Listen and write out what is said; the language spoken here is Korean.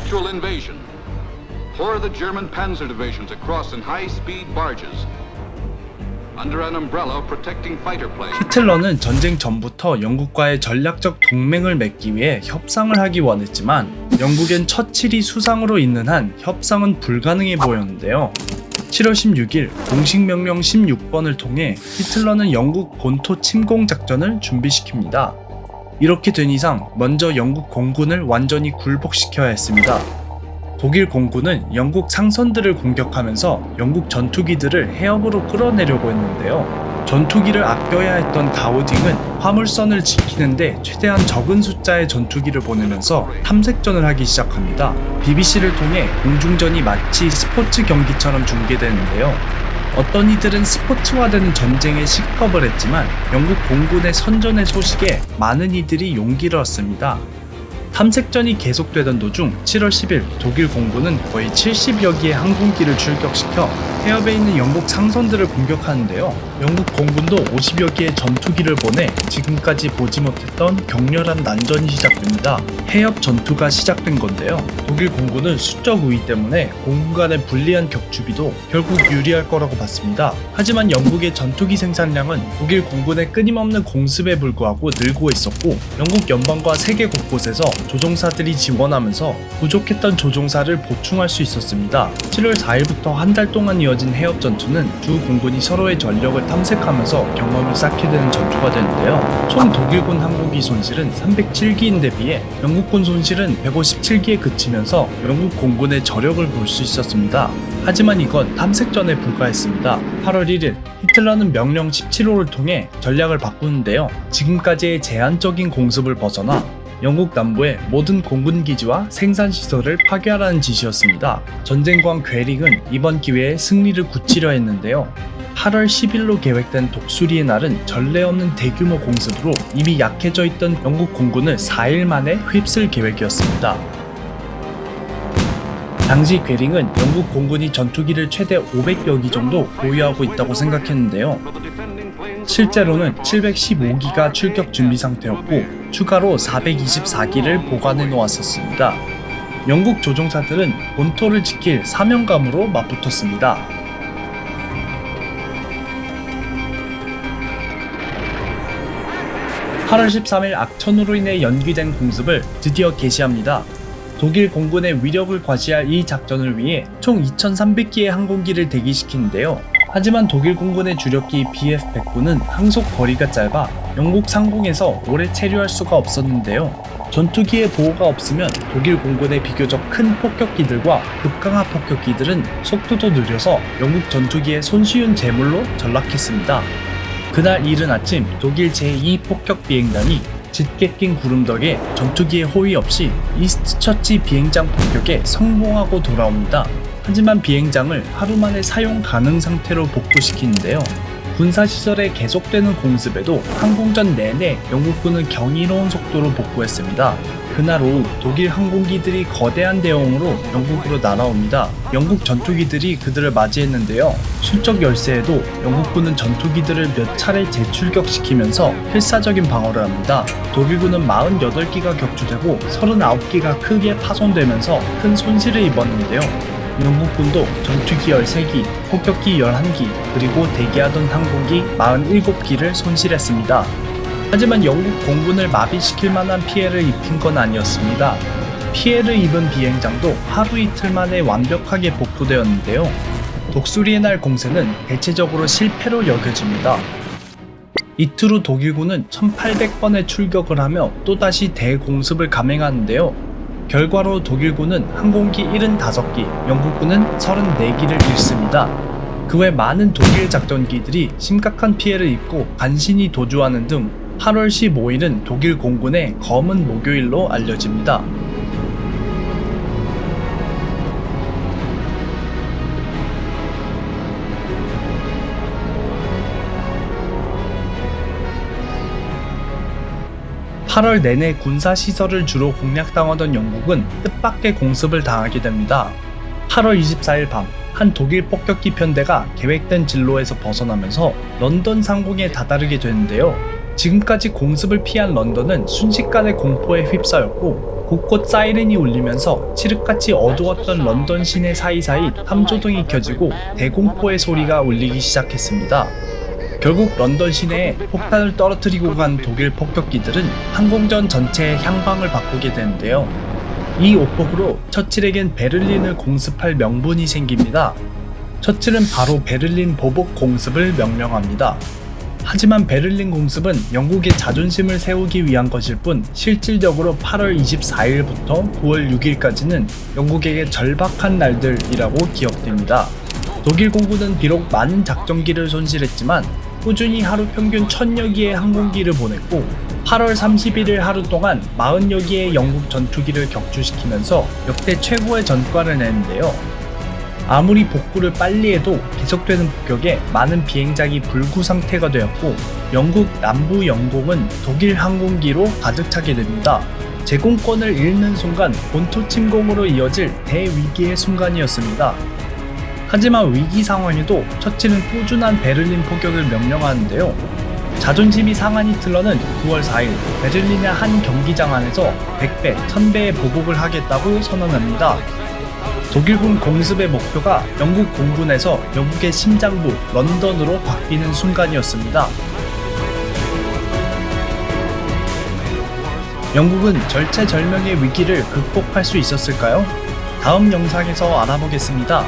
actual invasion. Pour the German panzer divisions across in high-speed barges under an umbrella protecting fighter planes. 히틀러는 전쟁 전부터 영국과의 전략적 동맹을 맺기 위해 협상을 하기 원했지만 영국엔 처칠이 수상으로 있는 한 협상은 불가능해 보였는데요. 7월 16일 공식 명령 16번을 통해 히틀러는 영국 본토 침공 작전을 준비시킵니다. 이렇게 된 이상 먼저 영국 공군을 완전히 굴복시켜야 했습니다. 독일 공군은 영국 상선들을 공격하면서 영국 전투기들을 해협으로 끌어내려고 했는데요. 전투기를 아껴야 했던 가우딩은 화물선을 지키는데 최대한 적은 숫자의 전투기를 보내면서 탐색전을 하기 시작합니다. BBC를 통해 공중전이 마치 스포츠 경기처럼 중계되는데요. 어떤 이들은 스포츠화되는 전쟁에 식겁을 했지만 영국 공군의 선전의 소식에 많은 이들이 용기를 얻습니다. 탐색전이 계속되던 도중 7월 10일 독일 공군은 거의 70여 기의 항공기를 출격시켜 해협에 있는 영국 상선들을 공격하는데요. 영국 공군도 50여 기의 전투기를 보내 지금까지 보지 못했던 격렬한 난전이 시작됩니다. 해협 전투가 시작된 건데요. 독일 공군은 수적 우위 때문에 공군 간의 불리한 격추비도 결국 유리할 거라고 봤습니다. 하지만 영국의 전투기 생산량은 독일 공군의 끊임없는 공습에 불구하고 늘고 있었고 영국 연방과 세계 곳곳에서 조종사들이 지원하면서 부족했던 조종사를 보충할 수 있었습니다. 7월 4일부터 한 달 동안 이어진 해협 전투는 두 공군이 서로의 전력을 탐색하면서 경험을 쌓게 되는 전투가 되는데요. 총 독일군 항공기 손실은 307기인데 비해 영국군 손실은 157기에 그치면서 영국 공군의 저력을 볼 수 있었습니다. 하지만 이건 탐색전에 불과했습니다. 8월 1일 히틀러는 명령 17호를 통해 전략을 바꾸는데요. 지금까지의 제한적인 공습을 벗어나 영국 남부의 모든 공군기지와 생산시설을 파괴하라는 지시였습니다. 전쟁광 괴링은 이번 기회에 승리를 굳히려 했는데요. 8월 10일로 계획된 독수리의 날은 전례 없는 대규모 공습으로 이미 약해져 있던 영국 공군을 4일 만에 휩쓸 계획이었습니다. 당시 괴링은 영국 공군이 전투기를 최대 500여 기 정도 보유하고 있다고 생각했는데요. 실제로는 715기가 출격 준비 상태였고 추가로 424기를 보관해 놓았었습니다. 영국 조종사들은 본토를 지킬 사명감으로 맞붙었습니다. (8월 13일) 악천후로 인해 연기된 공습을 드디어 개시합니다. 독일 공군의 위력을 과시할 이 작전을 위해 총 2300기의 항공기를 대기시키는데요. 하지만 독일 공군의 주력기 BF-109는 항속 거리가 짧아 영국 상공에서 오래 체류할 수가 없었는데요. 전투기의 보호가 없으면 독일 공군의 비교적 큰 폭격기들과 급강하 폭격기들은 속도도 느려서 영국 전투기의 손쉬운 제물로 전락했습니다. 그날 이른 아침 독일 제2 폭격 비행단이 짙게 낀 구름 덕에 전투기의 호위 없이 이스트 처치 비행장 폭격에 성공하고 돌아옵니다. 하지만 비행장을 하루 만에 사용 가능 상태로 복구시키는데요. 군사시설에 계속되는 공습에도 항공전 내내 영국군은 경이로운 속도로 복구했습니다. 그날 오후 독일 항공기들이 거대한 대형으로 영국으로 날아옵니다. 영국 전투기들이 그들을 맞이했는데요. 수적 열세에도 영국군은 전투기들을 몇 차례 재출격시키면서 필사적인 방어를 합니다. 독일군은 48기가 격추되고 39기가 크게 파손되면서 큰 손실을 입었는데요. 영국군도 전투기 13기, 폭격기 11기, 그리고 대기하던 항공기 47기를 손실했습니다. 하지만 영국 공군을 마비시킬 만한 피해를 입힌 건 아니었습니다. 피해를 입은 비행장도 하루 이틀 만에 완벽하게 복구되었는데요. 독수리의 날 공세는 대체적으로 실패로 여겨집니다. 이틀 후 독일군은 1800번의 출격을 하며 또다시 대공습을 감행하는데요. 결과로 독일군은 항공기 75기, 영국군은 34기를 잃습니다. 그 외 많은 독일 작전기들이 심각한 피해를 입고 간신히 도주하는 등 8월 15일은 독일 공군의 검은 목요일로 알려집니다. (8월) 내내 군사시설을 주로 공략당하던 영국은 뜻밖의 공습을 당하게 됩니다. 8월 24일 밤, 한 독일 폭격기 편대가 계획된 진로에서 벗어나면서 런던 상공에 다다르게 되는데요. 지금까지 공습을 피한 런던은 순식간에 공포에 휩싸였고 곳곳 사이렌이 울리면서 칠흑같이 어두웠던 런던 시내 사이사이 탐조등이 켜지고 대공포의 소리가 울리기 시작했습니다. 결국 런던 시내에 폭탄을 떨어뜨리고 간 독일 폭격기들은 항공전 전체의 향방을 바꾸게 되는데요. 이 오폭으로 처칠에겐 베를린을 공습할 명분이 생깁니다. 처칠은 바로 베를린 보복 공습을 명령합니다. 하지만 베를린 공습은 영국의 자존심을 세우기 위한 것일 뿐 실질적으로 8월 24일부터 9월 6일까지는 영국에게 절박한 날들이라고 기억됩니다. 독일 공군은 비록 많은 작전기를 손실했지만 꾸준히 하루 평균 1000여 기의 항공기를 보냈고 8월 31일 하루 동안 40여 기의 영국 전투기를 격추시키면서 역대 최고의 전과를 내는데요. 아무리 복구를 빨리 해도 계속되는 폭격에 많은 비행장이 불구 상태가 되었고 영국 남부 영공은 독일 항공기로 가득 차게 됩니다. 제공권을 잃는 순간 본토 침공으로 이어질 대위기의 순간이었습니다. 하지만 위기 상황에도 처칠은 꾸준한 베를린 포격을 명령하는데요. 자존심이 상한 히틀러는 9월 4일 베를린의 한 경기장 안에서 100배, 1000배의 보복을 하겠다고 선언합니다. 독일군 공습의 목표가 영국 공군에서 영국의 심장부 런던으로 바뀌는 순간이었습니다. 영국은 절체절명의 위기를 극복할 수 있었을까요? 다음 영상에서 알아보겠습니다.